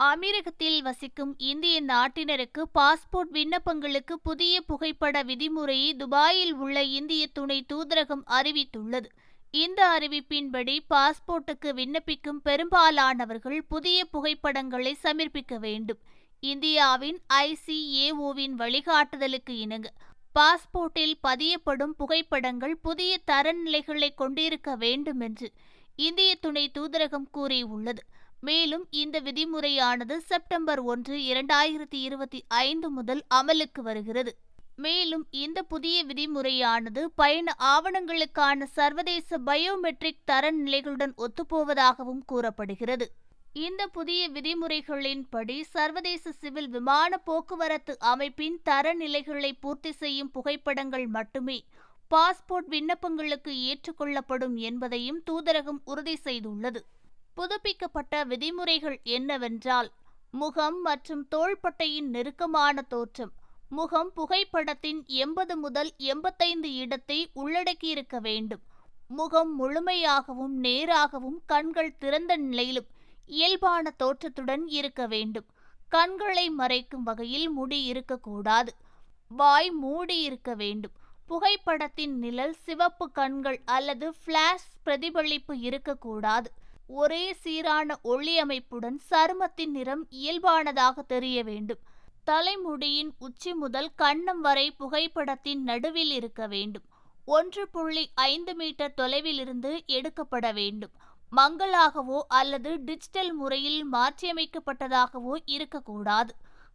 அமீரகத்தில் வசிக்கும் இந்திய நாட்டினருக்கு பாஸ்போர்ட் விண்ணப்பங்களுக்கு புதிய புகைப்பட விதிமுறையை துபாயில் உள்ள இந்திய துணை தூதரகம் அறிவித்துள்ளது. இந்த அறிவிப்பின்படி பாஸ்போர்ட்டுக்கு விண்ணப்பிக்கும் பெரும்பாலானவர்கள் புதிய புகைப்படங்களை சமர்ப்பிக்க வேண்டும். இந்தியாவின் ICAO-வின் வழிகாட்டுதலுக்கு இணங்க பாஸ்போர்ட்டில் பதியப்படும் புகைப்படங்கள் புதிய தரநிலைகளை கொண்டிருக்க வேண்டும் என்று இந்திய துணை தூதரகம் கூறியுள்ளது. மேலும் இந்த விதிமுறையானது செப்டம்பர் 1, 2025 முதல் அமலுக்கு வருகிறது. மேலும் இந்த புதிய விதிமுறையானது பயண ஆவணங்களுக்கான சர்வதேச பயோமெட்ரிக் தரநிலைகளுடன் ஒத்துப்போவதாகவும் கூறப்படுகிறது. இந்த புதிய விதிமுறைகளின்படி சர்வதேச சிவில் விமான போக்குவரத்து அமைப்பின் தரநிலைகளை பூர்த்தி செய்யும் புகைப்படங்கள் மட்டுமே பாஸ்போர்ட் விண்ணப்பங்களுக்கு ஏற்றுக்கொள்ளப்படும் என்பதையும் தூதரகம் உறுதி செய்துள்ளது. புதுப்பிக்கப்பட்ட விதிமுறைகள் என்னவென்றால், முகம் மற்றும் தோள்பட்டையின் நெருக்கமான தோற்றம். முகம் புகைப்படத்தின் 80 முதல் 85 இடத்தை உள்ளடக்கியிருக்க வேண்டும். முகம் முழுமையாகவும் நேராகவும் கண்கள் திறந்த நிலையிலும் இயல்பான தோற்றத்துடன் இருக்க வேண்டும். கண்களை மறைக்கும் வகையில் முடி இருக்கக்கூடாது. வாய் மூடி இருக்க வேண்டும். புகைப்படத்தின் நிழல் சிவப்பு கண்கள் அல்லது ஃபிளாஷ் பிரதிபலிப்பு இருக்கக்கூடாது. ஒரே சீரான ஒளி அமைப்புடன் சருமத்தின் நிறம் இயல்பானதாக தெரிய வேண்டும். தலைமுடியின் உச்சி முதல் கன்னம் வரை புகைப்படத்தின் நடுவில் இருக்க வேண்டும். 1.5 மீட்டர் தொலைவிலிருந்து எடுக்கப்பட வேண்டும். மங்கலாகவோ அல்லது டிஜிட்டல் முறையில் மாற்றியமைக்கப்பட்டதாகவோ இருக்கக்கூடாது.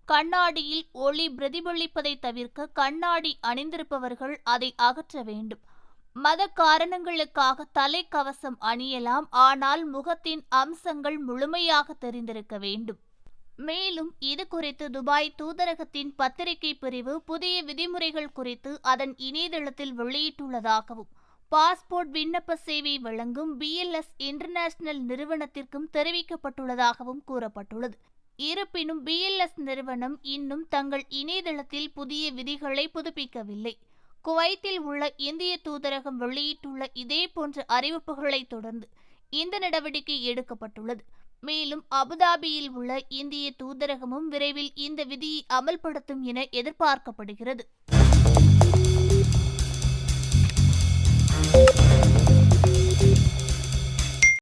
கண்ணாடியில் ஒளி பிரதிபலிப்பதை தவிர்க்க கண்ணாடி அணிந்திருப்பவர்கள் அதை அகற்ற வேண்டும். மத காரணங்களுக்காக தலைக்கவசம் அணியலாம், ஆனால் முகத்தின் அம்சங்கள் முழுமையாக தெரிந்திருக்க வேண்டும். மேலும் இது குறித்து துபாய் தூதரகத்தின் பத்திரிகை பிரிவு புதிய விதிமுறைகள் குறித்து அதன் இணையதளத்தில் வெளியிட்டுள்ளதாகவும் பாஸ்போர்ட் விண்ணப்ப சேவை வழங்கும் BLS இன்டர்நேஷனல் நிறுவனத்திற்கும் தெரிவிக்கப்பட்டுள்ளதாகவும் கூறப்பட்டுள்ளது. இருப்பினும் BLS நிறுவனம் இன்னும் தங்கள் இணையதளத்தில் புதிய விதிகளை புதுப்பிக்கவில்லை. குவைத்தில் உள்ள இந்திய தூதரகம் வெளியிட்டுள்ள இதே போன்ற அறிவிப்புகளை தொடர்ந்து இந்த நடவடிக்கை எடுக்கப்பட்டுள்ளது. மேலும் அபுதாபியில் உள்ள இந்திய தூதரகமும் விரைவில் இந்த விதியை அமல்படுத்தும் என எதிர்பார்க்கப்படுகிறது.